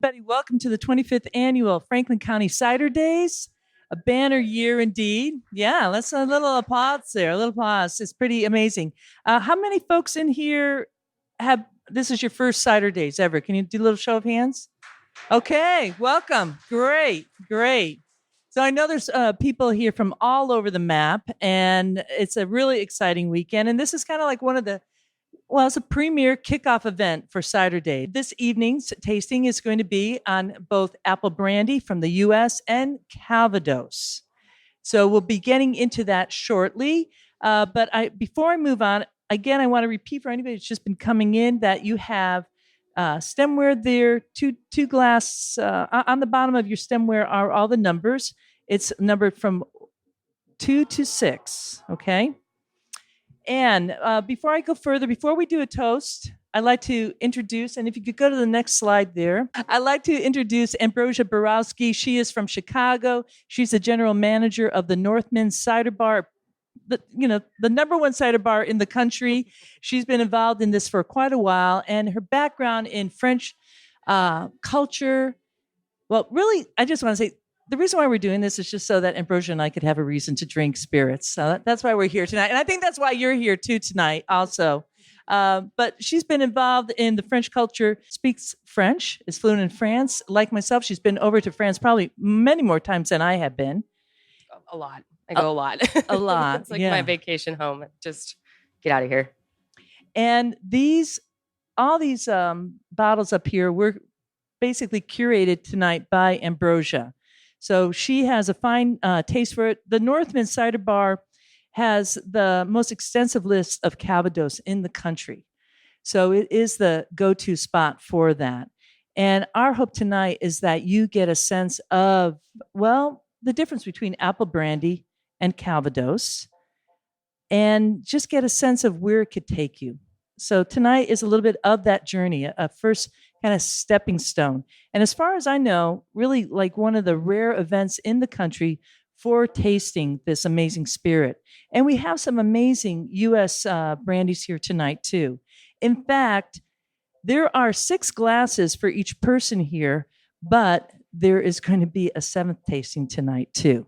everybody. Welcome to the 25th annual Franklin County Cider Days. A banner year indeed. Yeah, let's a little applause there. A little applause. It's pretty amazing. How many folks in here this is your first Cider Days ever? Can you do a little show of hands? Okay, welcome. Great. So I know there's people here from all over the map, and it's a really exciting weekend. And this is kind of like it's a premier kickoff event for Cider Day. This evening's tasting is going to be on both apple brandy from the U.S. and Calvados. So we'll be getting into that shortly. But before I move on, again, I want to repeat for anybody that's just been coming in that you have stemware there, two glass. On the bottom of your stemware are all the numbers. It's numbered from 2 to 6, okay? And before I go further, before we do a toast, I'd like to introduce, and if you could go to the next slide there, I'd like to introduce Ambrosia Borowski. She is from Chicago. She's the general manager of the Northman Cider Bar, the number one cider bar in the country. She's been involved in this for quite a while, and her background in French culture, well, really, I just want to say, the reason why we're doing this is just so that Ambrosia and I could have a reason to drink spirits. So that's why we're here tonight. And I think that's why you're here too tonight also. But she's been involved in the French culture, speaks French, is fluent in France. Like myself, she's been over to France probably many more times than I have been. A lot. I go a lot. A lot. It's like my vacation home. Just get out of here. And all these bottles up here were basically curated tonight by Ambrosia. So she has a fine taste for it. The Northman Cider Bar has the most extensive list of Calvados in the country. So it is the go-to spot for that. And our hope tonight is that you get a sense of, the difference between apple brandy and Calvados, and just get a sense of where it could take you. So tonight is a little bit of that journey, a first kind of stepping stone. And as far as I know, really like one of the rare events in the country for tasting this amazing spirit. And we have some amazing U.S. brandies here tonight too. In fact, there are 6 glasses for each person here, but there is going to be a 7th tasting tonight too.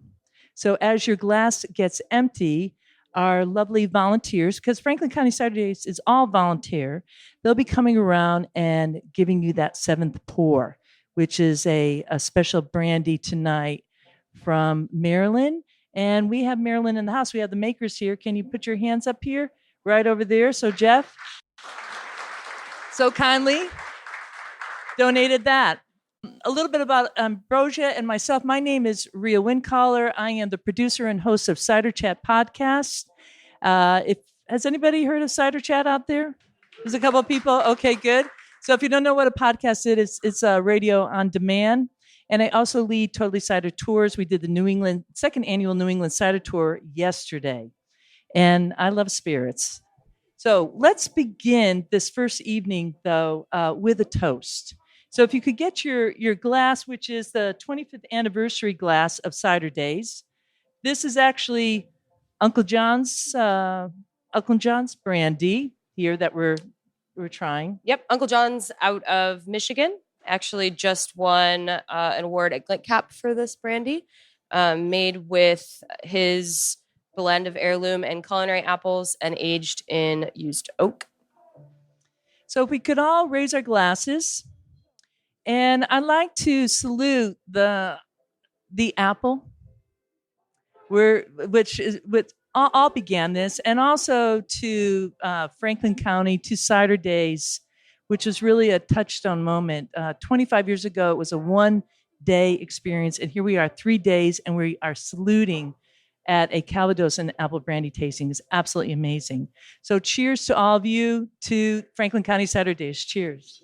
So as your glass gets empty, our lovely volunteers, because Franklin County Cider Days is all volunteer, they'll be coming around and giving you that 7th pour, which is a special brandy tonight from Maryland. And we have Maryland in the house. We have the makers here. Can you put your hands up here? Right over there. So Jeff so kindly donated that. A little bit about Ambrosia and myself. My name is Rhea Windcaller. I am the producer and host of Cider Chat podcast. Has anybody heard of Cider Chat out there? There's a couple of people. Okay, good. So if you don't know what a podcast is, it's a radio on demand. And I also lead Totally Cider Tours. We did the second annual New England Cider Tour yesterday. And I love spirits. So let's begin this first evening, though, with a toast. So if you could get your glass, which is the 25th anniversary glass of Cider Days. This is actually Uncle John's brandy here that we're trying. Yep, Uncle John's out of Michigan. Actually just won an award at Glint Cap for this brandy, made with his blend of heirloom and culinary apples and aged in used oak. So if we could all raise our glasses. And I'd like to salute the apple, which all began this, and also to Franklin County, to Cider Days, which was really a touchstone moment. 25 years ago, it was a one-day experience, and here we are 3 days, and we are saluting at a Calvados and apple brandy tasting. It's absolutely amazing. So cheers to all of you, to Franklin County Cider Days. Cheers.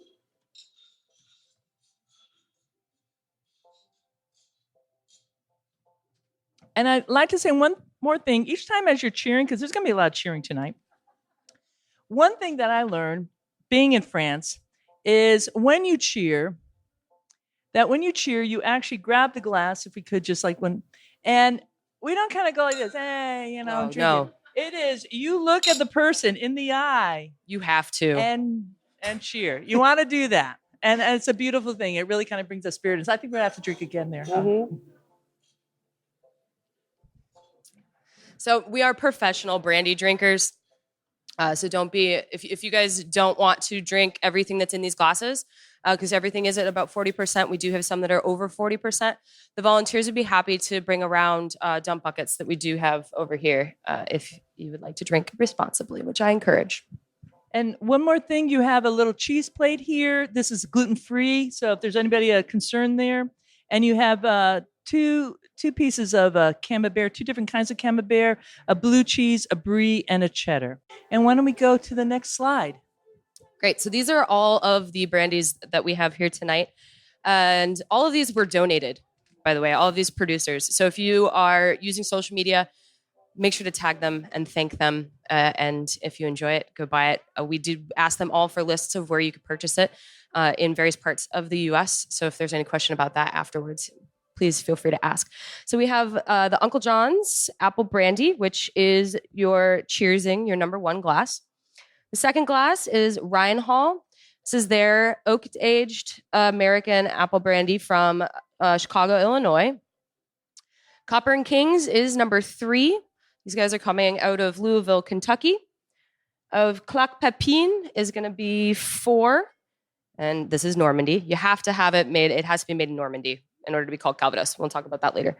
And I'd like to say one more thing. Each time as you're cheering, because there's going to be a lot of cheering tonight, one thing that I learned being in France is when you cheer, you actually grab the glass, if we could, just like and we don't kind of go like this, hey, drinking. No. It is, you look at the person in the eye. You have to. And cheer. You want to do that. And it's a beautiful thing. It really kind of brings a spirit. So I think we're going to have to drink again there. Mm-hmm. So we are professional brandy drinkers. So don't be, if you guys don't want to drink everything that's in these glasses, because everything is at about 40%. We do have some that are over 40%. The volunteers would be happy to bring around dump buckets that we do have over here if you would like to drink responsibly, which I encourage. And one more thing, you have a little cheese plate here. This is gluten-free, so if there's anybody concerned there. And you have two pieces of Camembert, two different kinds of Camembert, a blue cheese, a brie, and a cheddar. And why don't we go to the next slide? Great. So these are all of the brandies that we have here tonight. And all of these were donated, by the way, all of these producers. So if you are using social media, make sure to tag them and thank them. And if you enjoy it, go buy it. We did ask them all for lists of where you could purchase it in various parts of the US. So if there's any question about that afterwards, please feel free to ask. So we have the Uncle John's Apple Brandy, which is your cheersing, your number one glass. The second glass is Ryan Hall. This is their oak-aged American apple brandy from Chicago, Illinois. Copper and Kings is number 3. These guys are coming out of Louisville, Kentucky. Of Claque Pepin is going to be 4. And this is Normandy. You have to have it made. It has to be made in Normandy in order to be called Calvados. We'll talk about that later.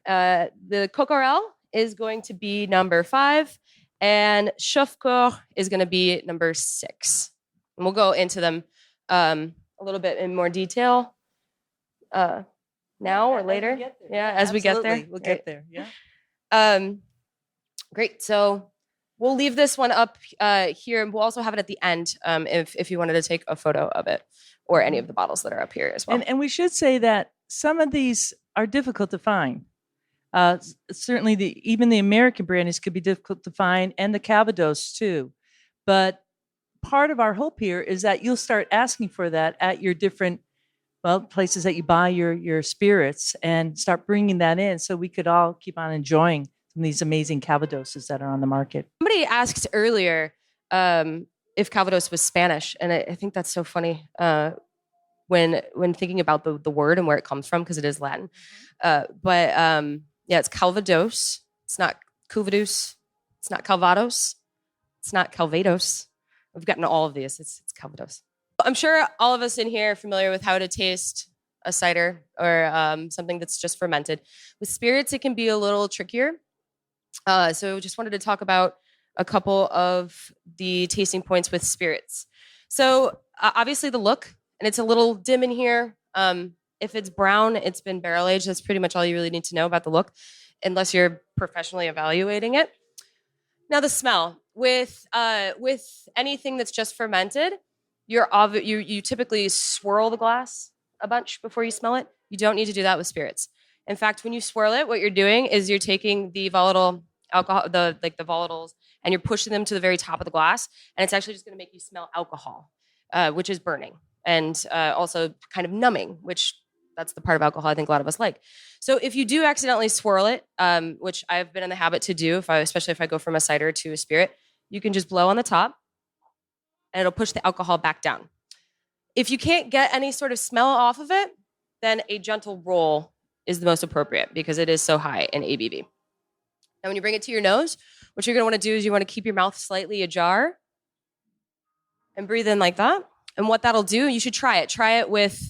The Coquerel is going to be number 5. And Chauffeur is going to be number 6. And we'll go into them a little bit in more detail now or later. Yeah, as we get there. We'll get there. Yeah. Great. So we'll leave this one up here, and we'll also have it at the end if you wanted to take a photo of it or any of the bottles that are up here as well. And we should say that some of these are difficult to find. Certainly, even the American brandies could be difficult to find, and the Calvados too. But part of our hope here is that you'll start asking for that at your different places that you buy your spirits, and start bringing that in, so we could all keep on enjoying these amazing Calvadoses that are on the market. Somebody asked earlier if Calvados was Spanish, and I think that's so funny when thinking about the word and where it comes from, because it is Latin. Yeah, it's Calvados. It's not Calvados. It's not Calvados. It's not Calvados. We've gotten all of these. It's Calvados. I'm sure all of us in here are familiar with how to taste a cider or something that's just fermented. With spirits, it can be a little trickier. So just wanted to talk about a couple of the tasting points with spirits. So obviously the look, and it's a little dim in here. If it's brown, it's been barrel aged. That's pretty much all you really need to know about the look, unless you're professionally evaluating it. Now the smell. With anything that's just fermented, you typically swirl the glass a bunch before you smell it. You don't need to do that with spirits. In fact, when you swirl it, what you're doing is you're taking the volatile alcohol, the volatiles, and you're pushing them to the very top of the glass, and it's actually just going to make you smell alcohol, which is burning, and also kind of numbing, which that's the part of alcohol I think a lot of us like. So if you do accidentally swirl it, which I've been in the habit to do, especially if I go from a cider to a spirit, you can just blow on the top, and it'll push the alcohol back down. If you can't get any sort of smell off of it, then a gentle roll is the most appropriate, because it is so high in ABV. Now, when you bring it to your nose, what you're going to want to do is you want to keep your mouth slightly ajar and breathe in like that. And what that'll do, you should try it. Try it with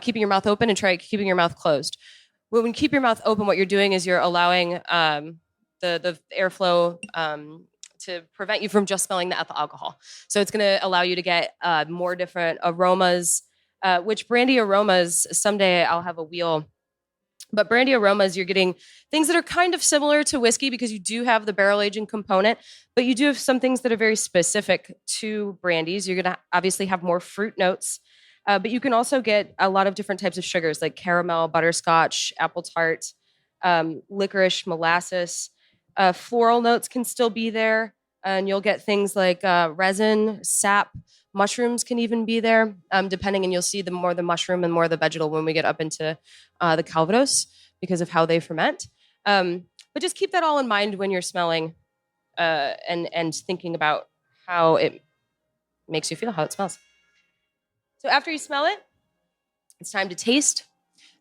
keeping your mouth open, and try keeping your mouth closed. When you keep your mouth open, what you're doing is you're allowing the airflow to prevent you from just smelling the ethyl alcohol. So it's going to allow you to get more different aromas, which brandy aromas, someday I'll have a wheel. But brandy aromas, you're getting things that are kind of similar to whiskey, because you do have the barrel aging component, but you do have some things that are very specific to brandies. You're going to obviously have more fruit notes, but you can also get a lot of different types of sugars like caramel, butterscotch, apple tart, licorice, molasses. Floral notes can still be there, and you'll get things like resin, sap, mushrooms can even be there, depending, and you'll see the more the mushroom and more the vegetal when we get up into the Calvados, because of how they ferment. But just keep that all in mind when you're smelling and thinking about how it makes you feel, how it smells. So after you smell it, it's time to taste.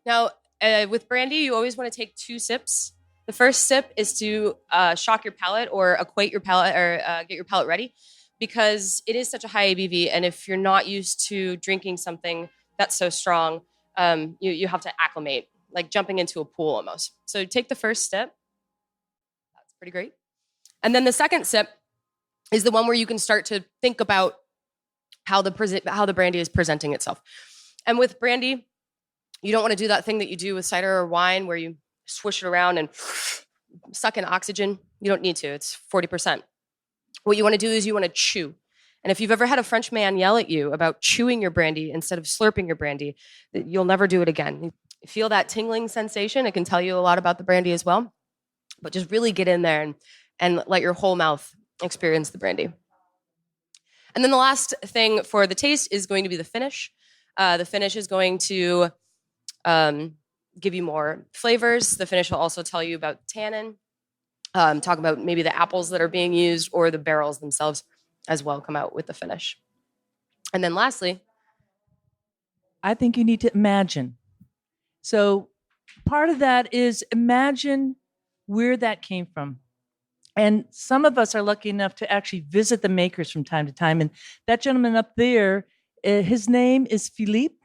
Now, with brandy, you always want to take 2 sips. The first sip is to shock your palate or equate your palate or get your palate ready, because it is such a high ABV. And if you're not used to drinking something that's so strong, you have to acclimate, like jumping into a pool almost. So take the first sip. That's pretty great. And then the second sip is the one where you can start to think about how the brandy is presenting itself. And with brandy, you don't want to do that thing that you do with cider or wine where you swish it around and suck in oxygen. You don't need to. It's 40%. What you want to do is you want to chew. And if you've ever had a French man yell at you about chewing your brandy instead of slurping your brandy, you'll never do it again. You feel that tingling sensation. It can tell you a lot about the brandy as well. But just really get in there and let your whole mouth experience the brandy. And then the last thing for the taste is going to be the finish. The finish is going to give you more flavors. The finish will also tell you about tannin, talk about maybe the apples that are being used or the barrels themselves as well come out with the finish. And then lastly, I think you need to imagine. So part of that is imagine where that came from. And some of us are lucky enough to actually visit the makers from time to time. And that gentleman up there, his name is Philippe,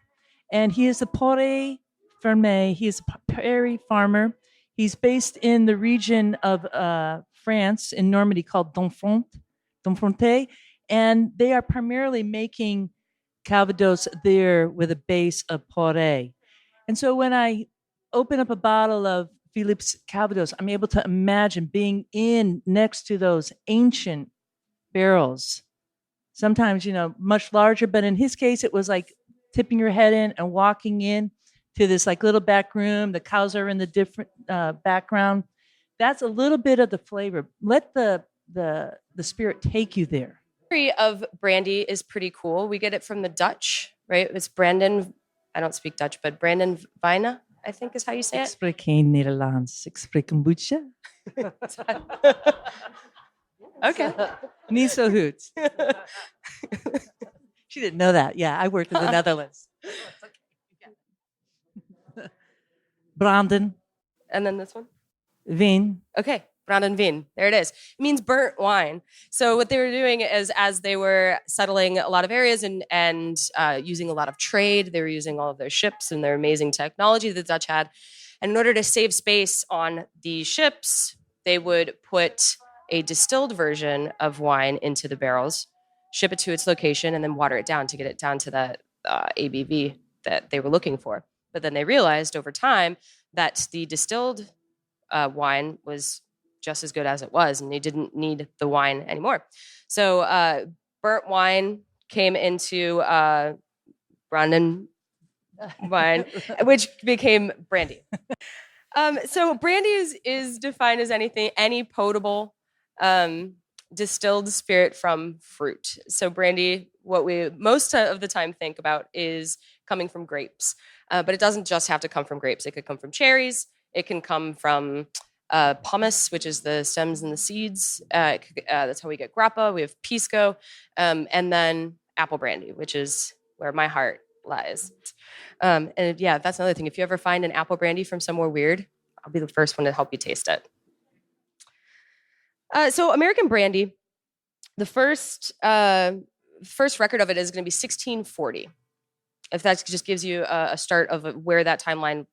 and he is a Poré Ferme. He is a prairie farmer. He's based in the region of France in Normandy called Domfronte, and they are primarily making Calvados there with a base of Poré. And so when I open up a bottle of Philippe's Calvados, I'm able to imagine being in next to those ancient barrels. Sometimes, much larger, but in his case, it was like tipping your head in and walking in to this like little back room. The cows are in the different background. That's a little bit of the flavor. Let the spirit take you there. The history of brandy is pretty cool. We get it from the Dutch, right? It's Brandon. I don't speak Dutch, but Brandon Vina, I think is how you say it. Ik spreek geen Nederlands. Ik spreek een beetje. Okay. Niet zo goed. She didn't know that. Yeah, I worked in the Netherlands. Branden. And then this one? Wien. Okay. Branden Wien. There it is. It means burnt wine. So what they were doing is as they were settling a lot of areas and using a lot of trade, they were using all of their ships and their amazing technology that the Dutch had. And in order to save space on the ships, they would put a distilled version of wine into the barrels, ship it to its location, and then water it down to get it down to that ABV that they were looking for. But then they realized over time that the distilled wine was just as good as it was, and they didn't need the wine anymore. So burnt wine came into Branden wine, which became brandy. So brandy is defined as any potable distilled spirit from fruit. So brandy, what we most of the time think about is coming from grapes, but it doesn't just have to come from grapes. It could come from cherries. It can come from pomace, which is the stems and the seeds. That's how we get grappa. We have pisco, and then apple brandy, which is where my heart lies. And yeah, that's another thing. If you ever find an apple brandy from somewhere weird, I'll be the first one to help you taste it. So American brandy, the first record of it is going to be 1640. If that just gives you a start of where that timeline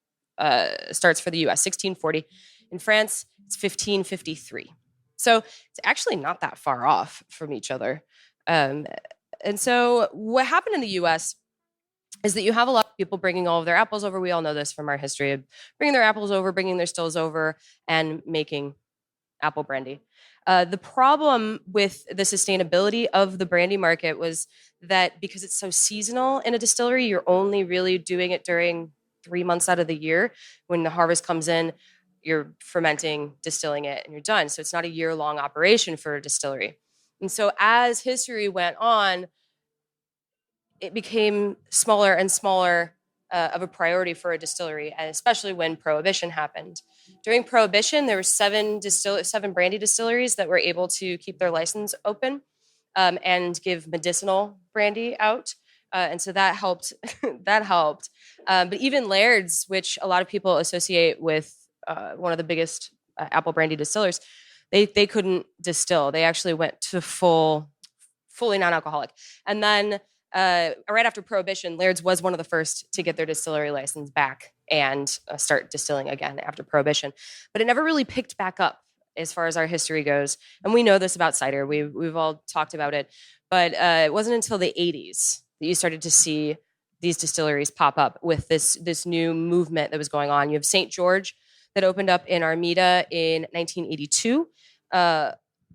starts for the U.S., 1640. In France, it's 1553. So it's actually not that far off from each other. And so what happened in the U.S. is that you have a lot of people bringing all of their apples over. We all know this from our history of bringing their apples over, bringing their stills over, and making apple brandy. The problem with the sustainability of the brandy market was that because it's so seasonal in a distillery, you're only really doing it during 3 months out of the year. When the harvest comes in, you're fermenting, distilling it, and you're done. So it's not a year-long operation for a distillery. And so as history went on, it became smaller and smaller of a priority for a distillery, and especially when Prohibition happened. During Prohibition, there were seven brandy distilleries that were able to keep their license open and give medicinal brandy out. And so that helped. That helped. But even Laird's, which a lot of people associate with one of the biggest apple brandy distillers, they couldn't distill. They actually went to fully non-alcoholic. And then right after Prohibition, Laird's was one of the first to get their distillery license back and start distilling again after Prohibition. But it never really picked back up as far as our history goes. And we know this about cider. We've all talked about it. But it wasn't until the 80s that you started to see these distilleries pop up with this new movement that was going on. You have St. George that opened up in Armida in 1982,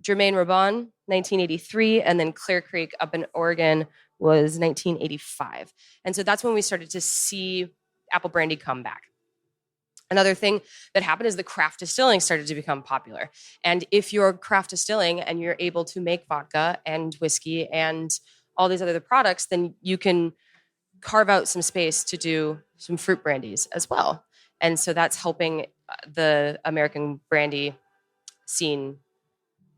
Germain Robin 1983, and then Clear Creek up in Oregon was 1985. And so that's when we started to see apple brandy come back. Another thing that happened is the craft distilling started to become popular. And if you're craft distilling and you're able to make vodka and whiskey and all these other products, then you can carve out some space to do some fruit brandies as well. And so that's helping the American brandy scene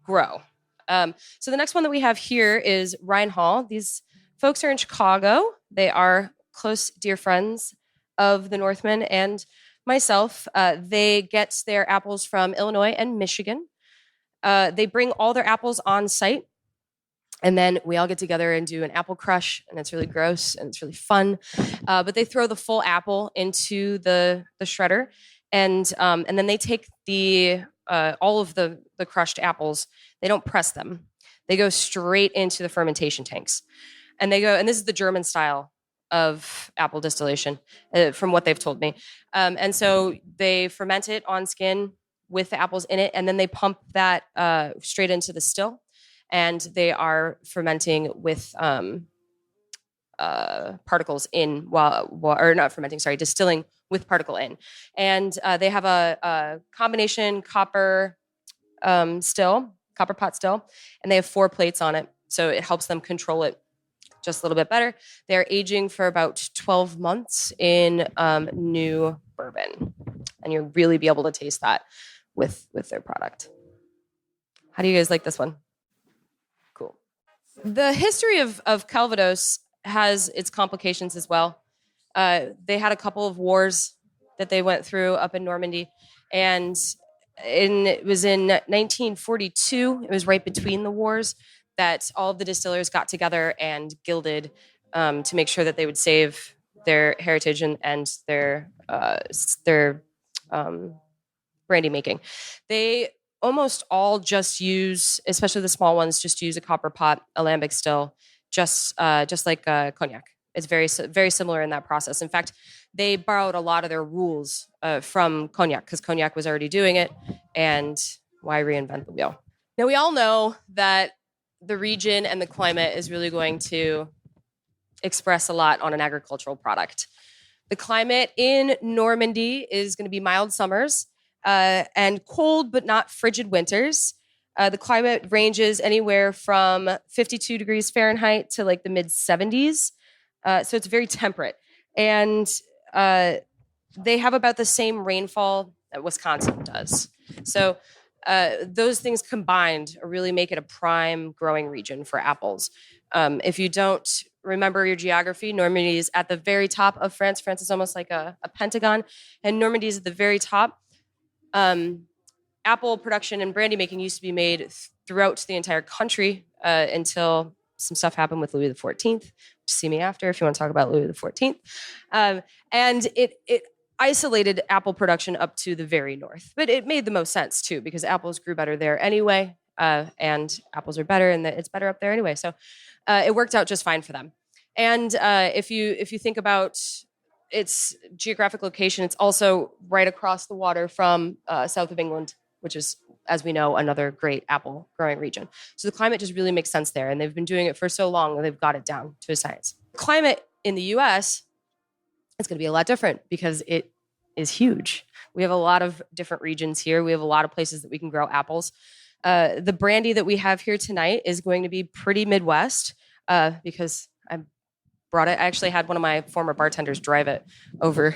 grow. So the next one that we have here is Ryan Hall. These folks are in Chicago. They are close, dear friends of the Northmen and myself. They get their apples from Illinois and Michigan. They bring all their apples on site, and then we all get together and do an apple crush, and it's really gross and it's really fun. But they throw the full apple into the shredder, and then they take all of the crushed apples. They don't press them. They go straight into the fermentation tanks, and and this is the German style of apple distillation, from what they've told me. And so they ferment it on skin with the apples in it, and then they pump that straight into the still, and they are fermenting with particles in or not fermenting, sorry, distilling with particle in. And they have a combination copper pot still, and they have 4 plates on it, so it helps them control it just a little bit better. They're aging for about 12 months in new bourbon, and you'll really be able to taste that with their product. How do you guys like this one? Cool. The history of Calvados has its complications as well. They had a couple of wars that they went through up in Normandy, and it was in 1942. It was right between the wars that all of the distillers got together and gilded to make sure that they would save their heritage and their brandy making. They almost all just use, especially the small ones, just use a copper pot alembic still, just like cognac. It's very similar in that process. In fact, they borrowed a lot of their rules from cognac because cognac was already doing it, and why reinvent the wheel? Now, we all know that the region and the climate is really going to express a lot on an agricultural product. The climate in Normandy is going to be mild summers and cold but not frigid winters. The climate ranges anywhere from 52 degrees Fahrenheit to like the mid 70s. So it's very temperate. And they have about the same rainfall that Wisconsin does. So those things combined really make it a prime growing region for apples. If you don't remember your geography, Normandy is at the very top of France. France is almost like a pentagon, and Normandy is at the very top. Apple production and brandy making used to be made throughout the entire country until some stuff happened with Louis XIV. See me after if you want to talk about Louis XIV. And it isolated apple production up to the very north. But it made the most sense, too, because apples grew better there anyway, and apples are better, and it's better up there anyway. So it worked out just fine for them. And if you think about its geographic location, it's also right across the water from south of England, which is, as we know, another great apple growing region. So the climate just really makes sense there, and they've been doing it for so long that they've got it down to a science. Climate in the U.S. is going to be a lot different because it is huge. We have a lot of different regions here. We have a lot of places that we can grow apples. The brandy that we have here tonight is going to be pretty Midwest because I brought it. I actually had one of my former bartenders drive it over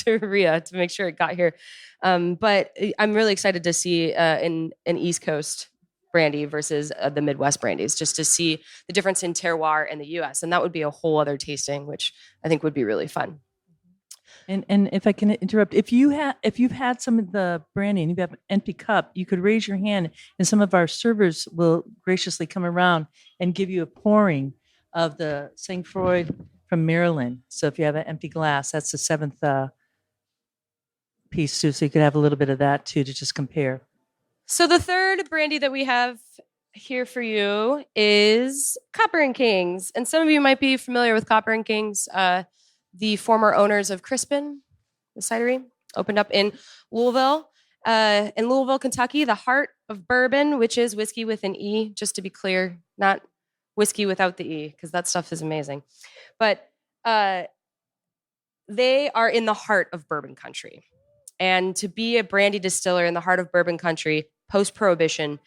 to Rhea to make sure it got here. But I'm really excited to see an East Coast brandy versus the Midwest brandies, just to see the difference in terroir in the U.S. And that would be a whole other tasting, which I think would be really fun. And if I can interrupt, if you've had some of the brandy and you have an empty cup, you could raise your hand, and some of our servers will graciously come around and give you a pouring of the St. Freud from Maryland. So if you have an empty glass, that's the seventh piece too. So you could have a little bit of that too to just compare. So the third brandy that we have here for you is Copper and Kings, and some of you might be familiar with Copper and Kings. The former owners of Crispin, the cidery, opened up in Louisville, Kentucky, the heart of bourbon, which is whiskey with an E, just to be clear, not whiskey without the E, because that stuff is amazing. But they are in the heart of bourbon country. And to be a brandy distiller in the heart of bourbon country, post-prohibition,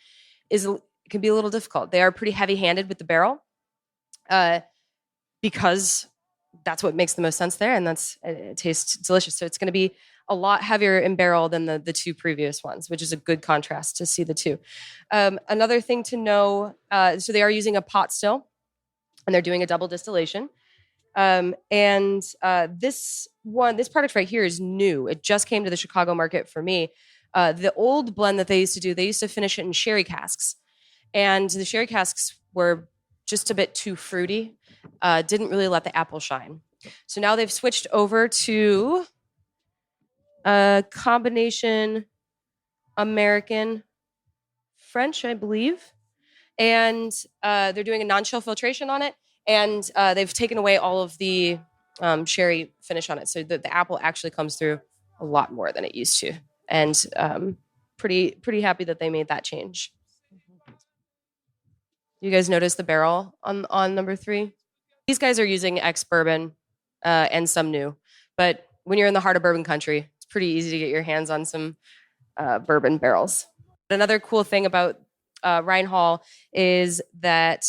can be a little difficult. They are pretty heavy-handed with the barrel because that's what makes the most sense there, and it tastes delicious. So it's going to be a lot heavier in barrel than the two previous ones, which is a good contrast to see the two. Another thing to know, so they are using a pot still, and they're doing a double distillation. This product right here is new. It just came to the Chicago market for me. The old blend that they used to finish it in sherry casks, and the sherry casks were just a bit too fruity. Didn't really let the apple shine. So now they've switched over to a combination American French, I believe. And they're doing a non-chill filtration on it. And they've taken away all of the sherry finish on it. So the apple actually comes through a lot more than it used to. And pretty happy that they made that change. You guys notice the barrel on number 3? These guys are using ex-bourbon and some new. But when you're in the heart of bourbon country, it's pretty easy to get your hands on some bourbon barrels. Another cool thing about Ryan Hall is that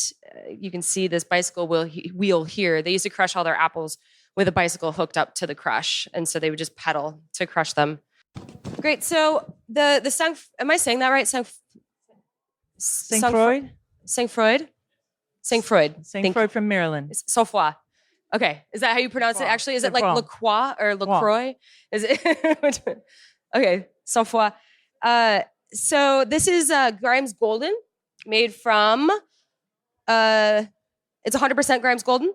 you can see this bicycle wheel here. They used to crush all their apples with a bicycle hooked up to the crush. And so they would just pedal to crush them. Great. So the Sang, am I saying that right? St. Freud? St. Freud? St. Freud. St. Freud from Maryland. Sauf-Foy. Okay. Is that how you pronounce it? Actually, is it like LaCroix or LaCroix? Is it? Okay. Sauf-Foy. So this is Grimes Golden, made from, it's 100% Grimes Golden.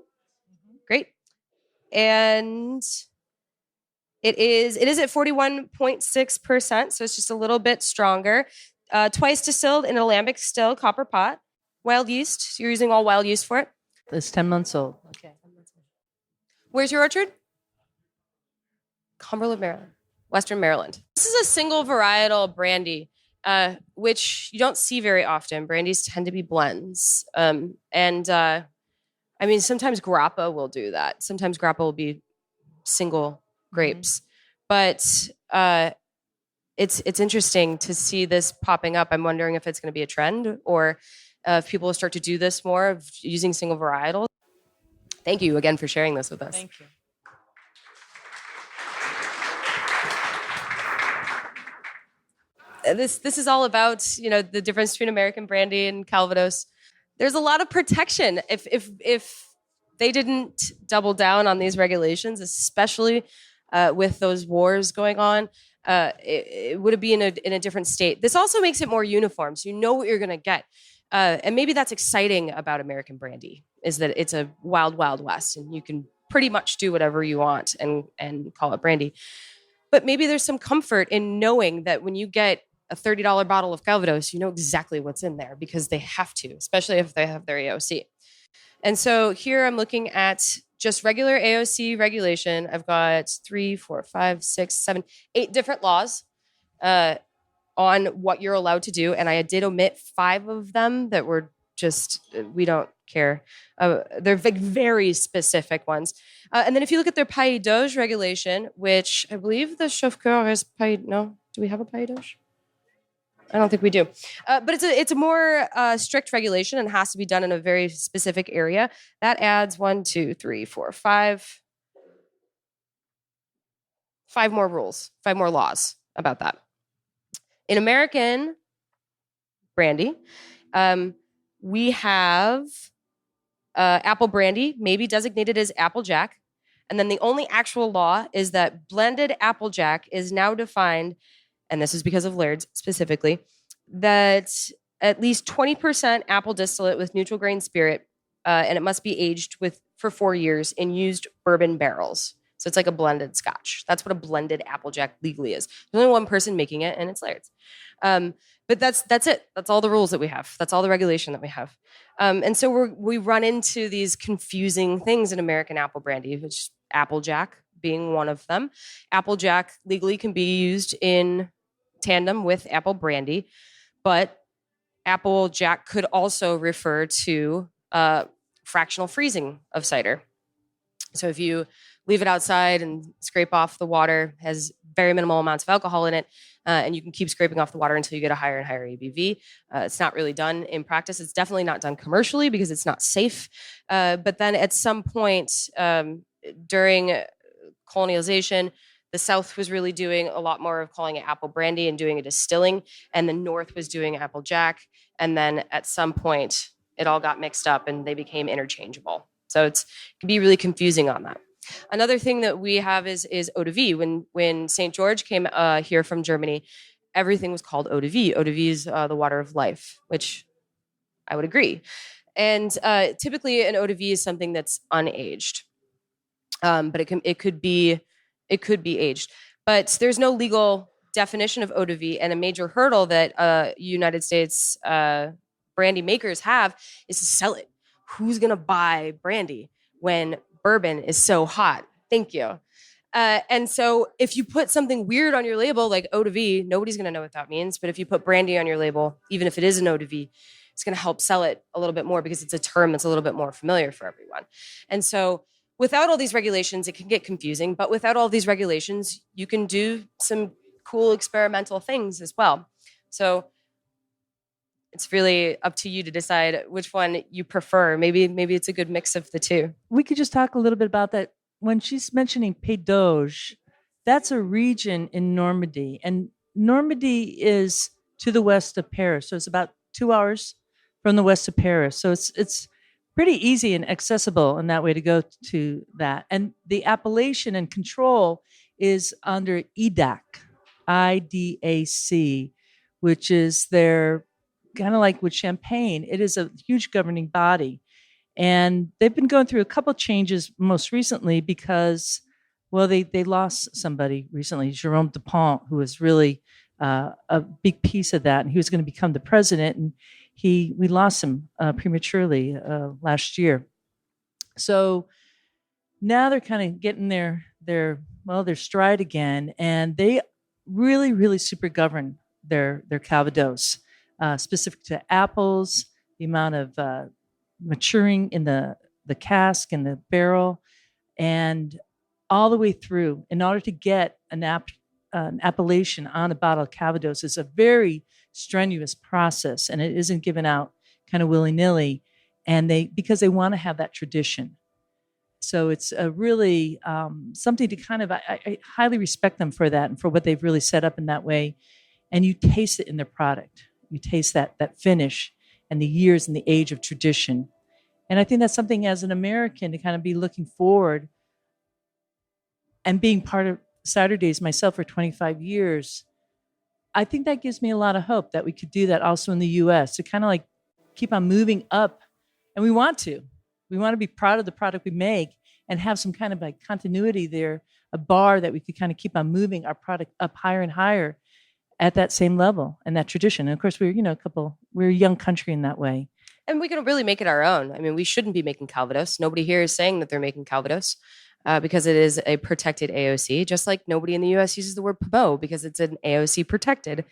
Great. And it is at 41.6%, so it's just a little bit stronger. Twice distilled in an alembic still, copper pot. Wild yeast. So you're using all wild yeast for it? It's 10 months old. Okay. Where's your orchard? Cumberland, Maryland. Western Maryland. This is a single varietal brandy, which you don't see very often. Brandies tend to be blends. I mean, sometimes grappa will do that. Sometimes grappa will be single grapes. But it's interesting to see this popping up. I'm wondering if it's going to be a trend or if people will start to do this more of using single varietals. Thank you again for sharing this with us. Thank you. This is all about, the difference between American brandy and Calvados. There's a lot of protection. If they didn't double down on these regulations, especially with those wars going on, it would be in a different state. This also makes it more uniform, so you know what you're going to get. And maybe that's exciting about American brandy, is that it's a wild, wild west, and you can pretty much do whatever you want and call it brandy. But maybe there's some comfort in knowing that when you get a $30 bottle of Calvados, you know exactly what's in there because they have to, especially if they have their AOC. And so here I'm looking at just regular AOC regulation. I've got 3, 4, 5, 6, 7, 8 different laws on what you're allowed to do. And I did omit 5 of them that were just, we don't care. They're very specific ones. And then if you look at their Pays d'Auge regulation, which I believe the Chauffeur is no, do we have a Pays d'Auge? I don't think we do. But it's a more strict regulation and has to be done in a very specific area. That adds 1, 2, 3, 4, 5 more rules, 5 more laws about that. In American brandy. We have apple brandy, maybe designated as Applejack. And then the only actual law is that blended Applejack is now defined, and this is because of Laird's specifically, that at least 20% apple distillate with neutral grain spirit, and it must be aged for 4 years in used bourbon barrels. So it's like a blended scotch. That's what a blended Applejack legally is. There's only one person making it, and it's Laird's. But that's it. That's all the rules that we have. That's all the regulation that we have. And so we run into these confusing things in American apple brandy, which Applejack being one of them. Applejack legally can be used in tandem with apple brandy, but Applejack could also refer to fractional freezing of cider. So if you leave it outside and scrape off the water, has very minimal amounts of alcohol in it, and you can keep scraping off the water until you get a higher and higher ABV. It's not really done in practice. It's definitely not done commercially because it's not safe. But then at some point during colonialization, the South was really doing a lot more of calling it apple brandy and doing a distilling, and the North was doing Applejack. And then at some point, it all got mixed up and they became interchangeable. So it can be really confusing on that. Another thing that we have is eau de vie. When St. George came here from Germany, everything was called eau de vie. Eau de vie is the water of life, which I would agree. And typically an eau de vie is something that's unaged, but it could be aged. But there's no legal definition of eau de vie, and a major hurdle that United States brandy makers have is to sell it. Who's going to buy brandy when bourbon is so hot? Thank you. And so if you put something weird on your label, like eau de vie, nobody's going to know what that means. But if you put brandy on your label, even if it is an eau de vie, it's going to help sell it a little bit more because it's a term that's a little bit more familiar for everyone. And so without all these regulations, it can get confusing. But without all these regulations, you can do some cool experimental things as well. So it's really up to you to decide which one you prefer. Maybe it's a good mix of the two. We could just talk a little bit about that. When she's mentioning Pays d'Auge, that's a region in Normandy. And Normandy is to the west of Paris. So it's about 2 hours from the west of Paris. So it's pretty easy and accessible in that way to go to that. And the appellation and control is under IDAC, IDAC, which is their kind of like with Champagne. It is a huge governing body. And they've been going through a couple changes most recently because, well, they lost somebody recently, Jerome Dupont, who was really a big piece of that. And he was going to become the president. And we lost him prematurely last year. So now they're kind of getting their stride again. And they really, really super govern their Calvados, specific to apples, the amount of maturing in the cask and the barrel, and all the way through. In order to get an appellation on a bottle of Calvados is a very strenuous process, and it isn't given out kind of willy-nilly, and because they want to have that tradition. So it's a really something to kind of, I highly respect them for that and for what they've really set up in that way. And you taste it in their product. You taste that finish and the years and the age of tradition. And I think that's something as an American to kind of be looking forward and being part of CiderDays myself for 25 years. I think that gives me a lot of hope that we could do that also in the US to kind of like keep on moving up. And we want to be proud of the product we make and have some kind of like continuity there, a bar that we could kind of keep on moving our product up higher and higher at that same level and that tradition. And of course, we're a young country in that way. And we can really make it our own. I mean, we shouldn't be making Calvados. Nobody here is saying that they're making Calvados because it is a protected AOC, just like nobody in the US uses the word Pabot because it's an AOC protected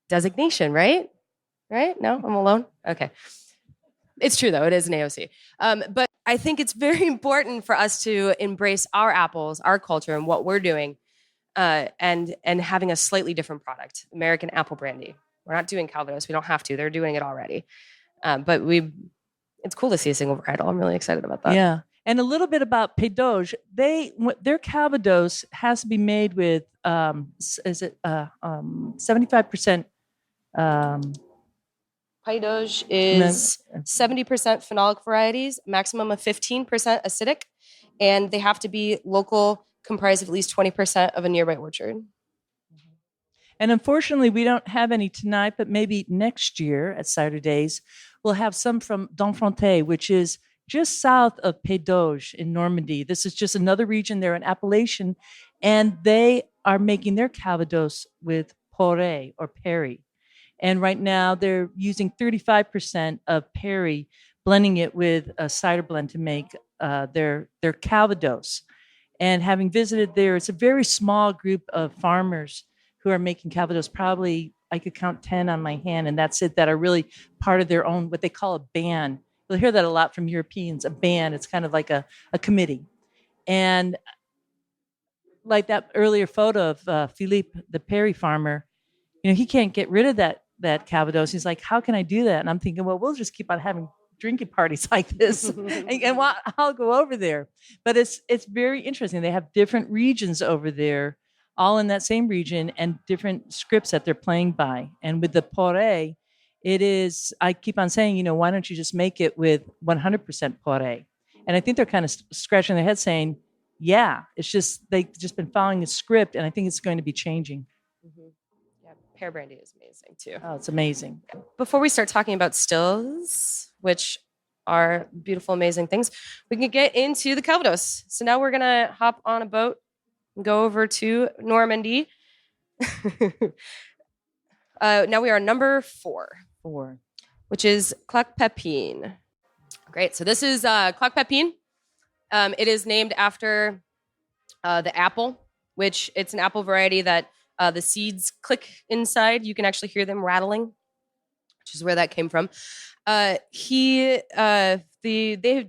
designation, right? Right? No, I'm alone? Okay. It's true, though. It is an AOC. But I think it's very important for us to embrace our apples, our culture, and what we're doing, and having a slightly different product, American apple brandy. We're not doing Calvados. We don't have to. They're doing it already. But it's cool to see a single varietal. I'm really excited about that. Yeah. And a little bit about Pays d'Auge. Their Calvados has to be made with, 75% Calvados And then- is 70% phenolic varieties, maximum of 15% acidic, and they have to be local, comprised of at least 20% of a nearby orchard. And unfortunately, we don't have any tonight, but maybe next year at Cider Days, we'll have some from D'Enfronte, which is just south of Pédoge in Normandy. This is just another region. They're in Appalachian, and they are making their Calvados with Poré or Perry. And right now, they're using 35% of Perry, blending it with a cider blend to make their Calvados. And having visited there, it's a very small group of farmers who are making Calvados. Probably I could count 10 on my hand, and that's it, that are really part of their own, what they call a band. You'll hear that a lot from Europeans, a band. It's kind of like a committee. And like that earlier photo of Philippe, the Perry farmer, he can't get rid of that Calvados. He's like, how can I do that? And I'm thinking, well, we'll just keep on having drinking parties like this, and I'll go over there. But it's very interesting. They have different regions over there, all in that same region, and different scripts that they're playing by. And with the Poré, it is, I keep on saying, why don't you just make it with 100% Poré? And I think they're kind of scratching their head saying, yeah, it's just, they've just been following the script, and I think it's going to be changing. Mm-hmm. Yeah, pear brandy is amazing too. Oh, it's amazing. Before we start talking about stills, which are beautiful, amazing things, we can get into the Calvados. So now we're going to hop on a boat and go over to Normandy. Now we are number 4, which is Claque Pépine. Great. So this is Claque Pépine. It is named after the apple, which it's an apple variety that the seeds click inside. You can actually hear them rattling, which is where that came from. They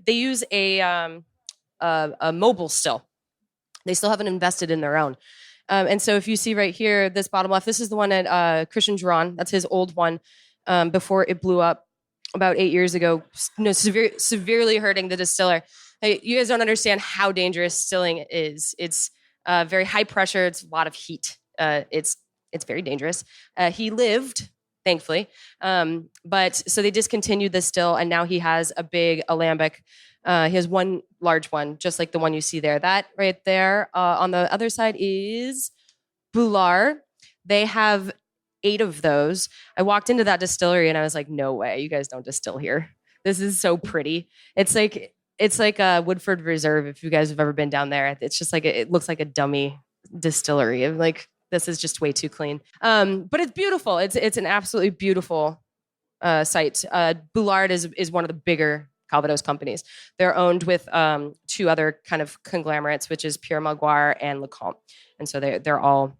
use a mobile still. They still haven't invested in their own. And so if you see right here, this bottom left, this is the one at Christian Giron. That's his old one before it blew up about 8 years ago, severely hurting the distiller. You guys don't understand how dangerous stilling is. It's very high pressure. It's a lot of heat. It's very dangerous. He lived, thankfully, but so they discontinued the still, and now he has a big alembic. He has one large one, just like the one you see there. That right there on the other side is Boulard. They have 8 of those. I walked into that distillery and I was like, no way, you guys don't distill here. This is so pretty. It's like a Woodford Reserve. If you guys have ever been down there, it's just like it looks like a dummy distillery. I'm like, this is just way too clean. But it's beautiful. It's an absolutely beautiful site. Boulard is one of the bigger Calvados companies. They're owned with 2 other kind of conglomerates, which is Pierre Maguire and Lecomte. And so they're all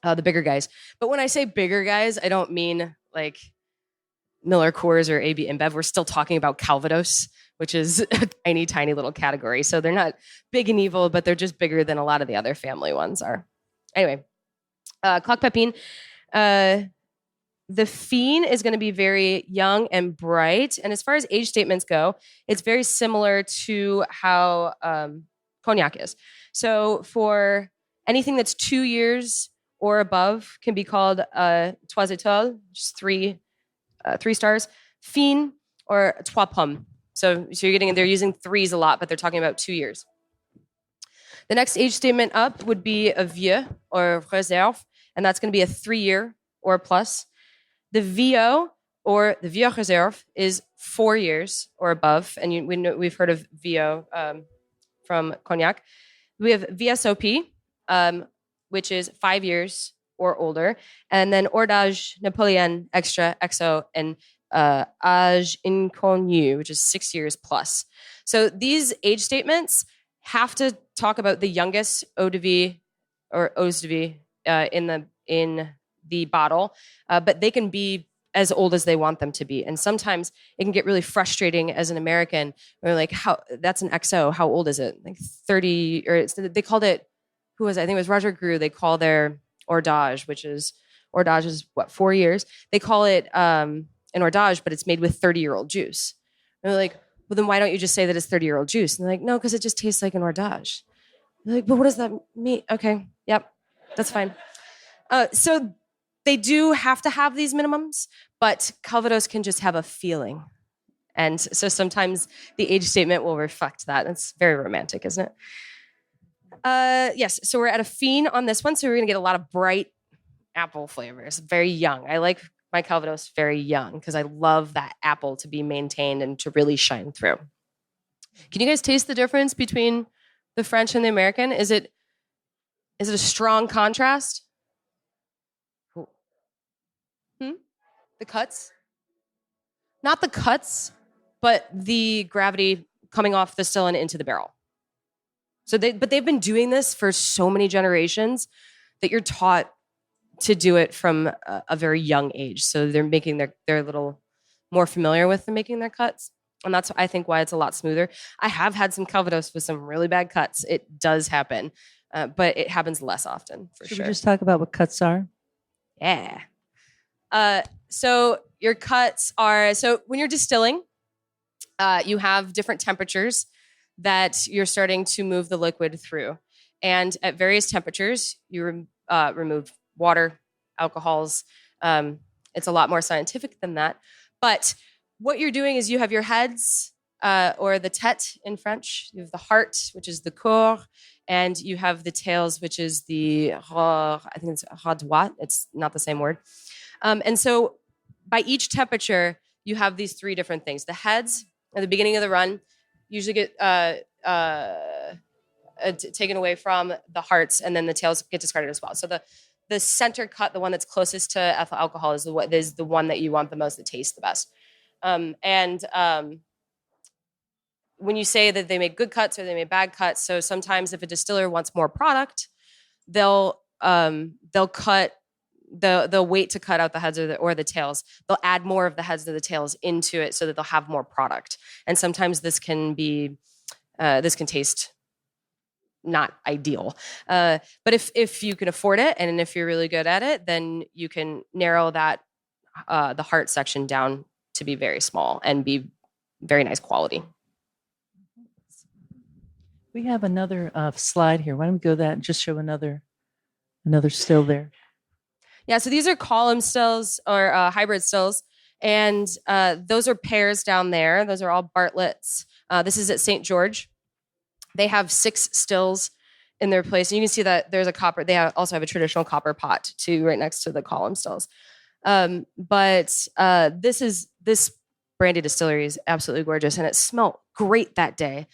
the bigger guys. But when I say bigger guys, I don't mean like Miller Coors or AB InBev. We're still talking about Calvados, which is a tiny, tiny little category. So they're not big and evil, but they're just bigger than a lot of the other family ones are. Anyway, Claque Pépine. The Fiend is going to be very young and bright. And as far as age statements go, it's very similar to how Cognac is. So for anything that's 2 years or above can be called Trois Étoiles, just 3 stars. Fiend or Trois Pommes. So they're using 3s a lot, but they're talking about 2 years. The next age statement up would be a Vieux or Réserve, and that's going to be a 3-year or plus. The VO or the Vieux Réserve is 4 years or above, and we've heard of VO from Cognac. We have VSOP, which is 5 years or older, and then Hors d'Âge, Napoleon, Extra, XO, and Âge Inconnu, which is 6 years plus. So these age statements have to talk about the youngest eau de vie or eaux de vie in the bottle, but they can be as old as they want them to be. And sometimes it can get really frustrating as an American. We're like, how that's an XO. How old is it? Like 30, or they called it, who was it? I think it was Roger Gru. They call their Hors d'Âge, Hors d'Âge is what, 4 years? They call it an Hors d'Âge, but it's made with 30-year-old juice. And they're like, well, then why don't you just say that it's 30-year-old juice? And they're like, no, because it just tastes like an Hors d'Âge. They're like, but what does that mean? Okay, yep, that's fine. So they do have to have these minimums, but Calvados can just have a feeling. And so sometimes the age statement will reflect that. It's very romantic, isn't it? Yes, so we're at a fiend on this one. So we're going to get a lot of bright apple flavors, very young. I like my Calvados very young because I love that apple to be maintained and to really shine through. Can you guys taste the difference between the French and the American? Is it a strong contrast? The cuts? Not the cuts, but the gravity coming off the still and into the barrel. But they've been doing this for so many generations that you're taught to do it from a very young age. So they're making they're a little more familiar with making their cuts. And that's, I think, why it's a lot smoother. I have had some Calvados with some really bad cuts. It does happen, but it happens less often, for sure. Should we just talk about what cuts are? Yeah. So your cuts are, so when you're distilling, you have different temperatures that you're starting to move the liquid through. And at various temperatures, you remove water, alcohols. It's a lot more scientific than that. But what you're doing is you have your heads, or the tête in French. You have the heart, which is the corps, and you have the tails, which is the, I think it's droit. It's not the same word. And so by each temperature, you have these three different things. The heads at the beginning of the run usually get taken away from the hearts, and then the tails get discarded as well. So the center cut, the one that's closest to ethyl alcohol, is the one that you want the most, that tastes the best. When you say that they make good cuts or they make bad cuts, so sometimes if a distiller wants more product, they'll cut. They'll wait to cut out the heads or the tails. They'll add more of the heads or the tails into it so that they'll have more product. And sometimes this can taste not ideal. But if you can afford it and if you're really good at it, then you can narrow that the heart section down to be very small and be very nice quality. We have another slide here. Why don't we go that and just show another still there? Yeah, so these are column stills or hybrid stills, and those are pairs down there. Those are all Bartlett's. This is at St. George. They have 6 stills in their place. And you can see that there's a copper. They also have a traditional copper pot too, right next to the column stills. But this Brandy distillery is absolutely gorgeous, and it smelled great that day,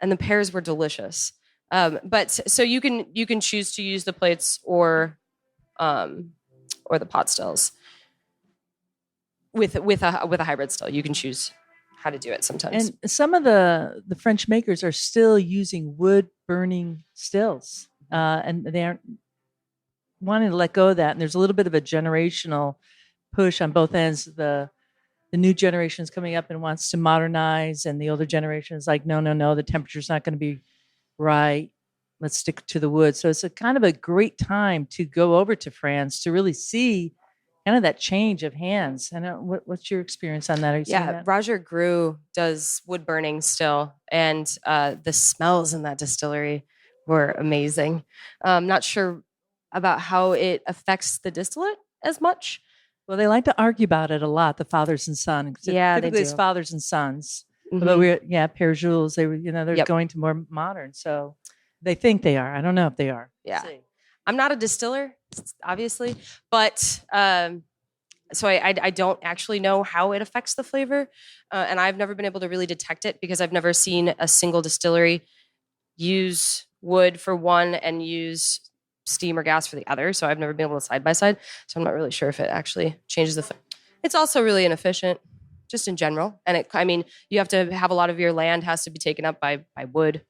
and the pears were delicious. But so you can choose to use the plates or the pot stills. With a hybrid still, you can choose how to do it sometimes. And some of the French makers are still using wood burning stills, and they aren't wanting to let go of that. And there's a little bit of a generational push on both ends. The new generation is coming up and wants to modernize, and the older generation is like, no, the temperature's not going to be right. Let's stick to the wood. So it's a kind of a great time to go over to France to really see kind of that change of hands. I know, what's your experience on that? Are you seeing that? Roger Grew does wood burning still, and the smells in that distillery were amazing. Not sure about how it affects the distillate as much. Well, they like to argue about it a lot, the fathers and sons. Yeah, typically they do. It's fathers and sons. Mm-hmm. But Père Jules, they're going to more modern. So they think they are. I don't know if they are. Yeah. I'm not a distiller, obviously, but so I don't actually know how it affects the flavor. And I've never been able to really detect it because I've never seen a single distillery use wood for one and use steam or gas for the other. So I've never been able to side by side. So I'm not really sure if it actually changes the flavor. It's also really inefficient just in general. And you have to have a lot of your land has to be taken up by wood,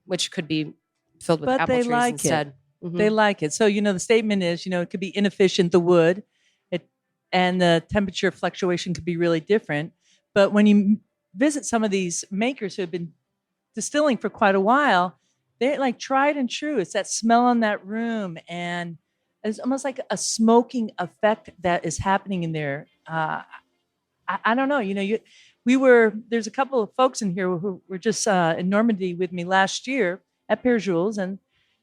which could be filled with apple trees instead. Mm-hmm. They like it. So, the statement is, it could be inefficient, the wood, and the temperature fluctuation could be really different. But when you visit some of these makers who have been distilling for quite a while, they're like tried and true. It's that smell in that room, and it's almost like a smoking effect that is happening in there. I don't know. There's a couple of folks in here who were just in Normandy with me last year at Père Jules, and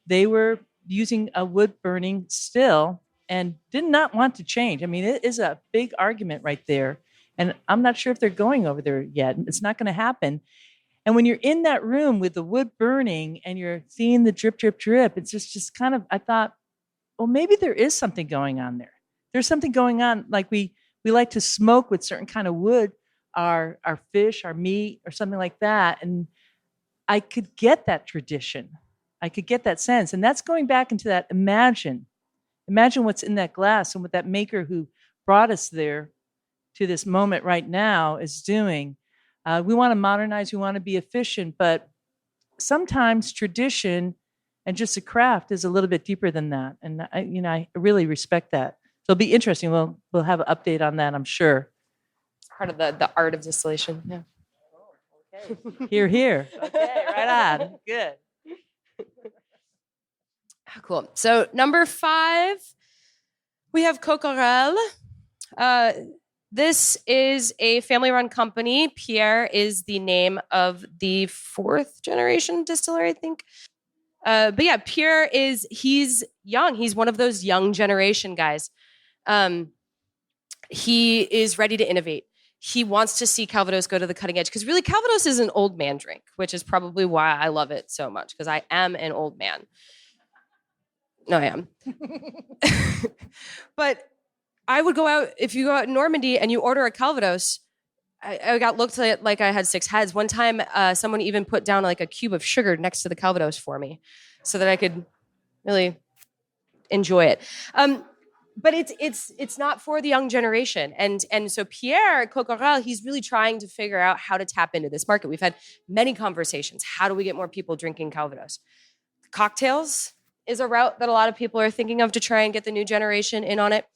they were using a wood burning still, and did not want to change. I mean, it is a big argument right there. And I'm not sure if they're going over there yet. It's not going to happen. And when you're in that room with the wood burning and you're seeing the drip, drip, drip, it's just kind of, I thought, well, maybe there is something going on there. There's something going on. Like we like to smoke with certain kind of wood, our fish, our meat, or something like that. And I could get that tradition. I could get that sense. And that's going back into that imagine what's in that glass and what that maker who brought us there to this moment right now is doing. We want to modernize, we want to be efficient, but sometimes tradition and just a craft is a little bit deeper than that. And I really respect that. So it'll be interesting. We'll have an update on that, I'm sure. It's part of the art of distillation. Yeah. Okay. Here. Okay, right on. Good. Cool. So number 5, we have Coquerel. This is a family-run company. Pierre is the name of the 4th generation distiller, I think. But yeah, Pierre he's young. He's one of those young generation guys. He is ready to innovate. He wants to see Calvados go to the cutting edge because really Calvados is an old man drink, which is probably why I love it so much because I am an old man. No, I am. But I would go out, if you go out in Normandy and you order a Calvados, I got looked at like I had 6 heads. One time, someone even put down like a cube of sugar next to the Calvados for me so that I could really enjoy it. But it's not for the young generation. And so Pierre Coquerel, he's really trying to figure out how to tap into this market. We've had many conversations. How do we get more people drinking Calvados? Cocktails is a route that a lot of people are thinking of to try and get the new generation in on it.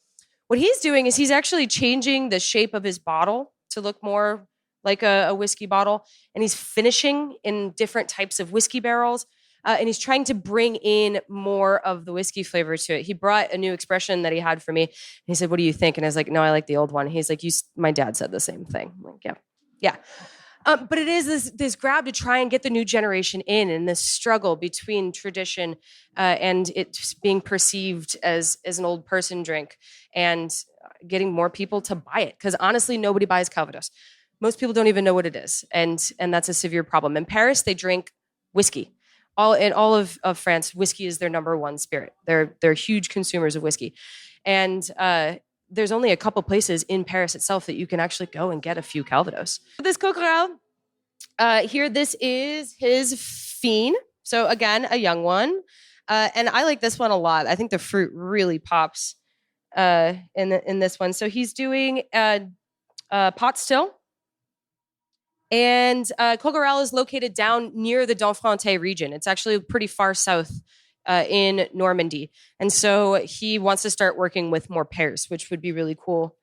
What he's doing is he's actually changing the shape of his bottle to look more like a whiskey bottle. And he's finishing in different types of whiskey barrels. And he's trying to bring in more of the whiskey flavor to it. He brought a new expression that he had for me. And he said, "What do you think?" And I was like, "No, I like the old one." He's like, my dad said the same thing. I'm like, yeah. But it is this grab to try and get the new generation in, and this struggle between tradition and it being perceived as an old person drink, and getting more people to buy it. Because honestly, nobody buys Calvados. Most people don't even know what it is, and that's a severe problem. In Paris, they drink whiskey. In all of France, whiskey is their number one spirit. They're huge consumers of whiskey, and there's only a couple places in Paris itself that you can actually go and get a few Calvados. This Coquerel here, this is his Fiend. So again, a young one, and I like this one a lot. I think the fruit really pops in this one. So he's doing pot still. And Coquerel is located down near the Donfrantais region. It's actually pretty far south in Normandy. And so he wants to start working with more pairs, which would be really cool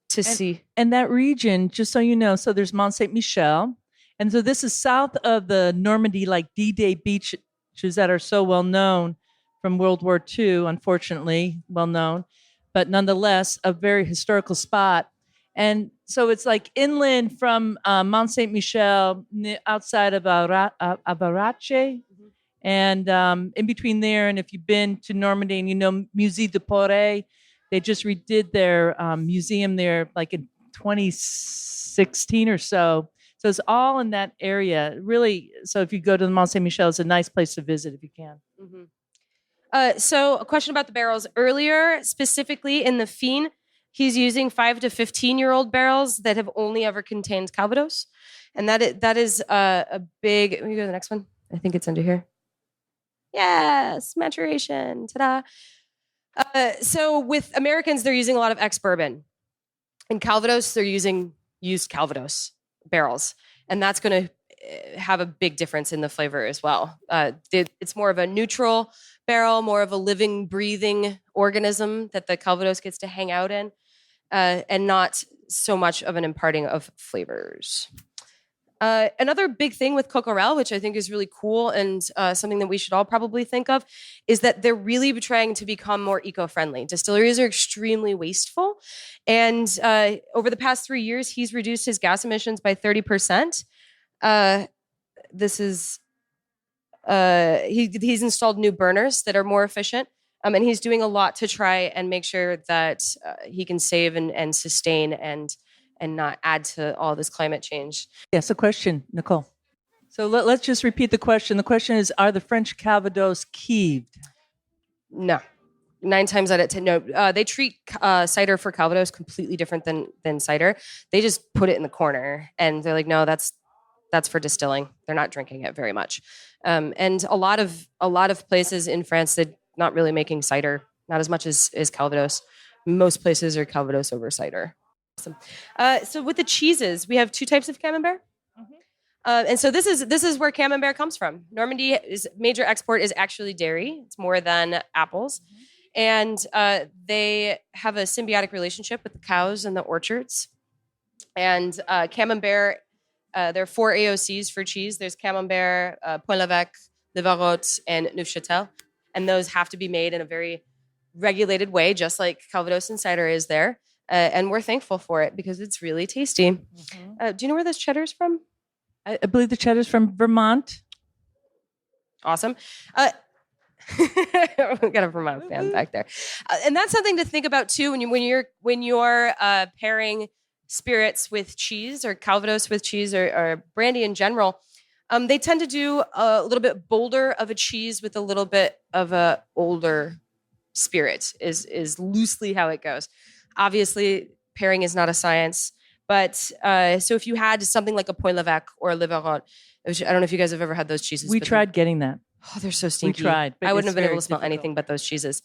to see. And that region, just so you know, so there's Mont Saint-Michel. And so this is south of the Normandy, like D-Day beaches that are so well known from World War II, unfortunately, well known, but nonetheless, a very historical spot. And so it's like inland from Mont Saint-Michel, outside of Avarache, and in between there. And if you've been to Normandy and you know Musée de Poré, they just redid their museum there like in 2016 or so. So it's all in that area, really. So if you go to the Mont Saint-Michel, it's a nice place to visit if you can. Mm-hmm. So a question about the barrels earlier, specifically in the Fiend. He's using 5 to 15-year-old barrels that have only ever contained Calvados. And that is a big... Let me go to the next one. I think it's under here. Yes, maturation. Ta-da. So with Americans, they're using a lot of ex-bourbon. In Calvados, they're using used Calvados barrels. And that's going to have a big difference in the flavor as well. It's more of a neutral barrel, more of a living, breathing organism that the Calvados gets to hang out in. And not so much of an imparting of flavors. Another big thing with Coquerel, which I think is really cool and something that we should all probably think of, is that they're really trying to become more eco-friendly. Distilleries are extremely wasteful. And over the past 3 years, he's reduced his gas emissions by 30%. He's installed new burners that are more efficient. And he's doing a lot to try and make sure that he can save and sustain and not add to all this climate change. Yes, a question, Nicole. So let's just repeat the question. The question is, are the French Calvados keeved? No. 9 times out of 10, no. They treat cider for Calvados completely different than cider. They just put it in the corner, and they're like, no, that's for distilling. They're not drinking it very much. And a lot of places in France, they're not really making cider, not as much as Calvados. Most places are Calvados over cider. Awesome. So with the cheeses, we have 2 types of Camembert. And so this is where Camembert comes from. Normandy's major export is actually dairy. It's more than apples. And they have a symbiotic relationship with the cows and the orchards. And Camembert, there are 4 AOCs for cheese. There's Camembert, Pont-l'Évêque, Livarot, and Neufchâtel. And those have to be made in a very regulated way, just like Calvados and cider is there. And we're thankful for it because it's really tasty. Do you know where this cheddar's from? I believe the cheddar's from Vermont. Awesome. We got a Vermont fan back there. And that's something to think about too when you're pairing spirits with cheese or Calvados with cheese or brandy in general. They tend to do a little bit bolder of a cheese with a little bit of a older spirit is loosely how it goes. Obviously, pairing is not a science. But so if you had something like a Pont-l'Évêque or a Livarot, which I don't know if you guys have ever had those cheeses. We tried getting that. Oh, they're so stinky. We tried. I wouldn't have been able to smell anything but those cheeses.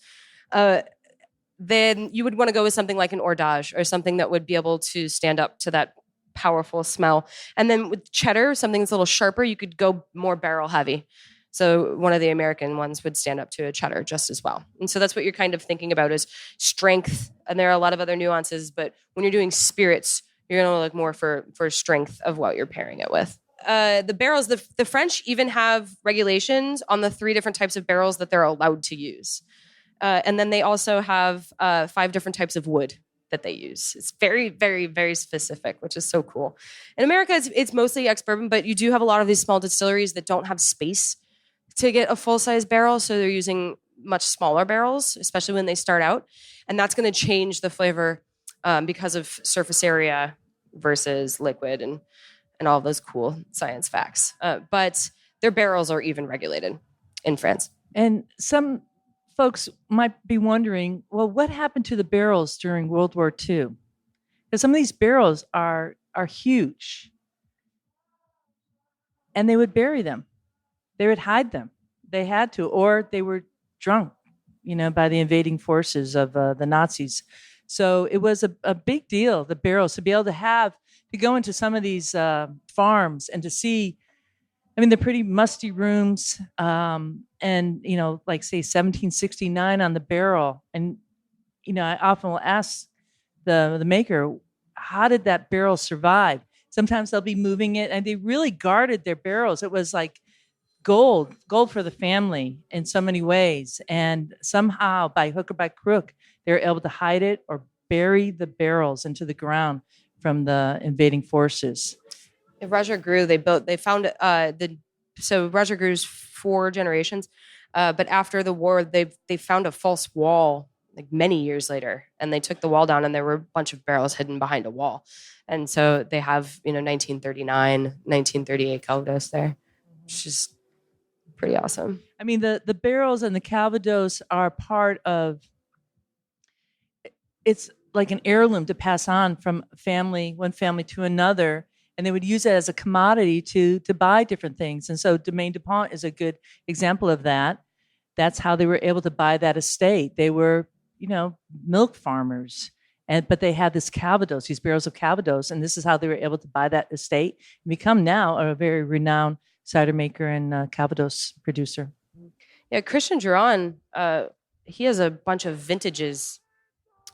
Then you would want to go with something like an Ordage or something that would be able to stand up to that powerful smell. And then with cheddar, something that's a little sharper, you could go more barrel heavy. So one of the American ones would stand up to a cheddar just as well. And so that's what you're kind of thinking about is strength. And there are a lot of other nuances, but when you're doing spirits, you're going to look more for strength of what you're pairing it with. The barrels, the French even have regulations on the 3 different types of barrels that they're allowed to use. And then they also have 5 different types of wood that they use. It's very, very, very specific, which is so cool. In America, it's mostly ex-bourbon, but you do have a lot of these small distilleries that don't have space to get a full-size barrel, so they're using much smaller barrels, especially when they start out. And that's going to change the flavor because of surface area versus liquid and all those cool science facts. But their barrels are even regulated in France. And some folks might be wondering, well, what happened to the barrels during World War II? Because some of these barrels are huge. And they would bury them. They would hide them. They had to, or they were drunk, by the invading forces of the Nazis. So it was a big deal, the barrels, to be able to go into some of these farms and to see, they're pretty musty rooms, and, like say 1769 on the barrel. And, I often will ask the maker, how did that barrel survive? Sometimes they'll be moving it, and they really guarded their barrels. It was like gold for the family in so many ways. And somehow, by hook or by crook, they were able to hide it or bury the barrels into the ground from the invading forces. Roger Gru, they found so Roger Gru's 4 generations, but after the war, they found a false wall like many years later, and they took the wall down, and there were a bunch of barrels hidden behind a wall, and so they have 1939, 1938 Calvados there, which is pretty awesome. The barrels and the Calvados are part of. It's like an heirloom to pass on from one family to another. And they would use it as a commodity to buy different things. And so Domaine DuPont is a good example of that. That's how they were able to buy that estate. They were, milk farmers. But they had this Calvados, these barrels of Calvados. And this is how they were able to buy that estate and become now a very renowned cider maker and Calvados producer. Yeah, Christian Duran, he has a bunch of vintages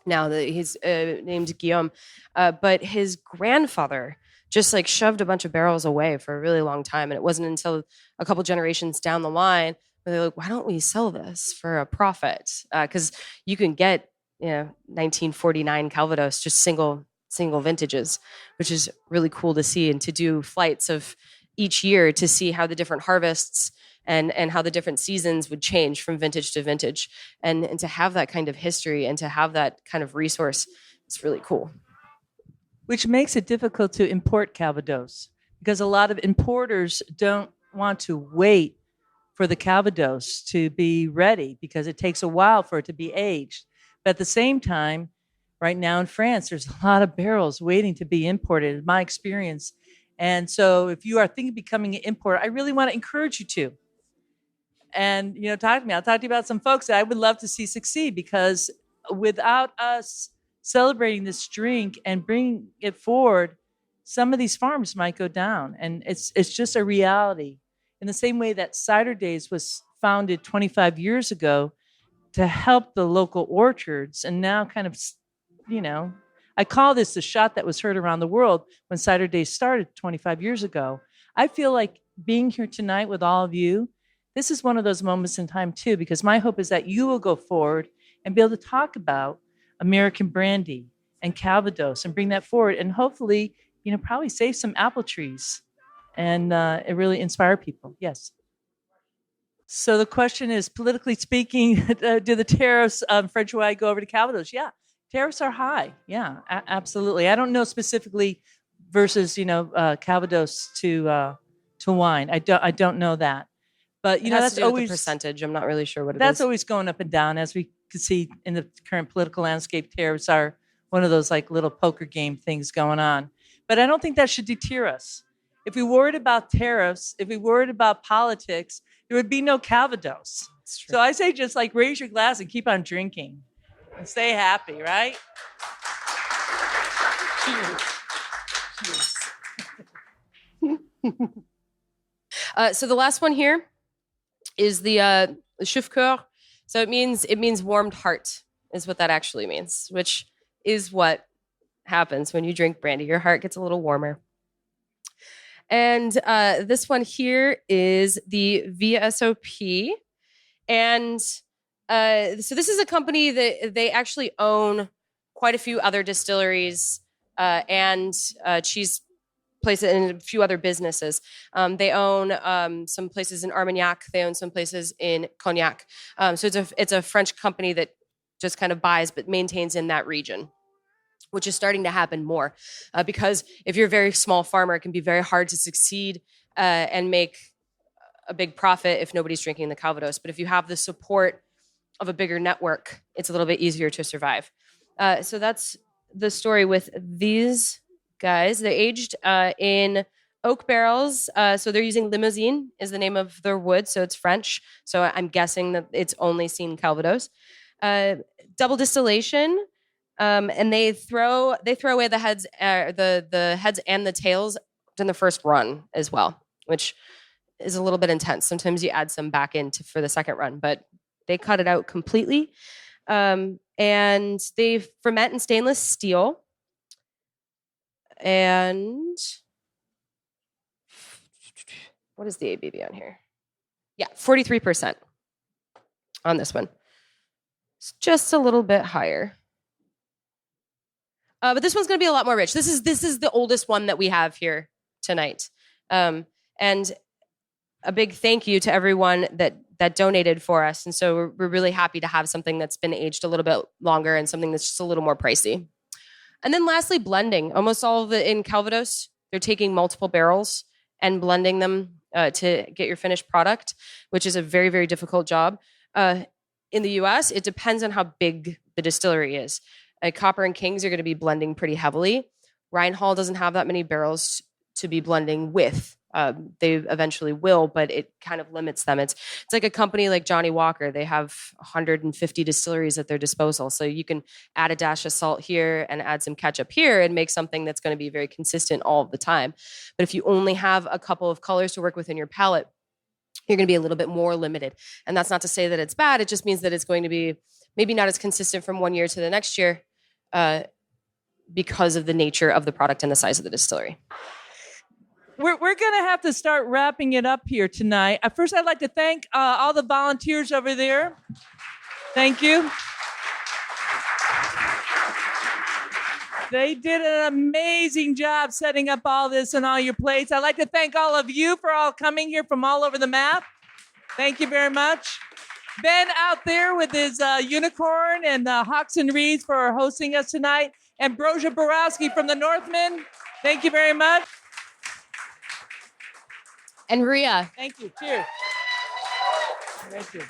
now that he's named Guillaume, but his grandfather just like shoved a bunch of barrels away for a really long time. And it wasn't until a couple generations down the line where they're like, why don't we sell this for a profit? Because you can get 1949 Calvados, just single vintages, which is really cool to see. And to do flights of each year to see how the different harvests and how the different seasons would change from vintage to vintage. And to have that kind of history and to have that kind of resource, it's really cool. Which makes it difficult to import Calvados because a lot of importers don't want to wait for the Calvados to be ready because it takes a while for it to be aged. But at the same time, right now in France, there's a lot of barrels waiting to be imported, in my experience. And so if you are thinking of becoming an importer, I really want to encourage you to. And, talk to me. I'll talk to you about some folks that I would love to see succeed, because without us celebrating this drink and bringing it forward, some of these farms might go down. And it's just a reality. In the same way that CiderDays was founded 25 years ago to help the local orchards, and now kind of, I call this the shot that was heard around the world when CiderDays started 25 years ago. I feel like being here tonight with all of you, this is one of those moments in time too, because my hope is that you will go forward and be able to talk about American brandy and Calvados and bring that forward, and hopefully, probably save some apple trees and it really inspire people. Yes. So the question is, politically speaking, do the tariffs French wine go over to Calvados? Yeah, tariffs are high. Yeah, absolutely. I don't know specifically versus Calvados to wine. I don't know that, but that's always the percentage. I'm not really sure what it is. That's always going up and down, as we can see in the current political landscape. Tariffs are one of those like little poker game things going on, but I don't think that should deter us. If we worried about tariffs, if we worried about politics, there would be no Calvados. So I say just like raise your glass and keep on drinking and stay happy, right? Cheers. So the last one here is the chauffe cœur. So it means warmed heart is what that actually means, which is what happens when you drink brandy. Your heart gets a little warmer. And this one here is the VSOP. And so this is a company that they actually own quite a few other distilleries and cheese places and a few other businesses. They own some places in Armagnac. They own some places in Cognac. So it's a French company that just kind of buys but maintains in that region, which is starting to happen more because if you're a very small farmer, it can be very hard to succeed and make a big profit if nobody's drinking the Calvados. But if you have the support of a bigger network, it's a little bit easier to survive. So that's the story with these guys. They're aged in oak barrels. So they're using Limousine is the name of their wood. So it's French. So I'm guessing that it's only seen Calvados. Double distillation. And they throw away the heads, the heads and the tails in the first run as well, which is a little bit intense. Sometimes you add some back in for the second run, but they cut it out completely. And they ferment in stainless steel. And what is the ABV on here? Yeah, 43% on this one. It's just a little bit higher. But this one's going to be a lot more rich. This is the oldest one that we have here tonight. And a big thank you to everyone that donated for us. And so we're really happy to have something that's been aged a little bit longer and something that's just a little more pricey. And then lastly, blending. Almost all of in Calvados, they're taking multiple barrels and blending them to get your finished product, which is a very, very difficult job. In the US, it depends on how big the distillery is. Copper and Kings are going to be blending pretty heavily. Reinhold doesn't have that many barrels to be blending with. They eventually will, but it kind of limits them. It's like a company like Johnny Walker. They have 150 distilleries at their disposal. So you can add a dash of salt here and add some ketchup here and make something that's going to be very consistent all of the time. But if you only have a couple of colors to work with in your palette, you're going to be a little bit more limited. And that's not to say that it's bad. It just means that it's going to be maybe not as consistent from one year to the next year because of the nature of the product and the size of the distillery. We're going to have to start wrapping it up here tonight. First, I'd like to thank all the volunteers over there. Thank you. They did an amazing job setting up all this and all your plates. I'd like to thank all of you for all coming here from all over the map. Thank you very much. Ben out there with his unicorn and Hawks and Reeds for hosting us tonight. Ambrosia Borowski from the Northman. Thank you very much. And Ria. Thank you. Cheers. Thank you.